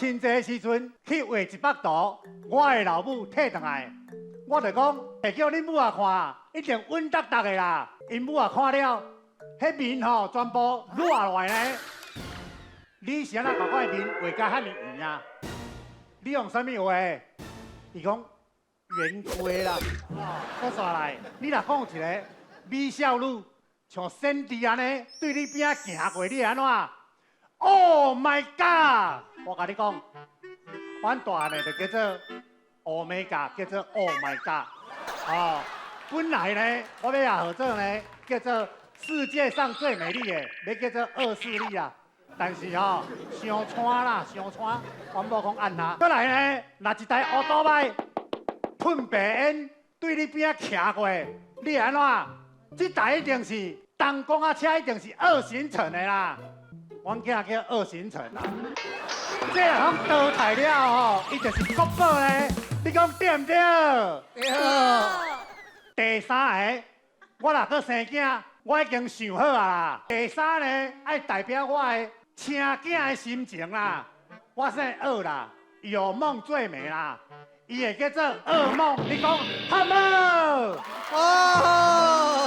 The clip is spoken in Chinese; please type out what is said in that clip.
亲戚的时阵去画一幅图，我的老母摕倒来，我就讲，会叫恁母啊看，一定稳当当的啦。因母啊看了，迄面吼全部落落来呢。你是安怎把我的面画甲遐尼圆啊？你用啥物画？伊讲圆规啦。我煞来，你若讲一个美少女像仙弟安尼对你边仔行过，你会安怎 ？Oh my god！ 我甲你讲，阮大汉就叫做 Omega， 叫做 Oh my god。哦，本来呢，我要合作呢，叫做世界上最美丽的，要叫做二势力啊。但是吼、伤穿啦，伤穿，阮某讲按他。过来呢，若一台乌多摆喷白烟对你边仔徛过，你会安怎？这台一定是东公啊车，一定是二行程的啦。阮囝叫二行程啦。这样倒台了吼，伊就是国宝咧。你讲对唔对？对。第三个，我若搁生囝，我已经想好啊啦。第三呢，爱代表我的请囝的心情啦。我姓二啦，有梦最美啦。伊会叫做噩梦。你讲好无？哦。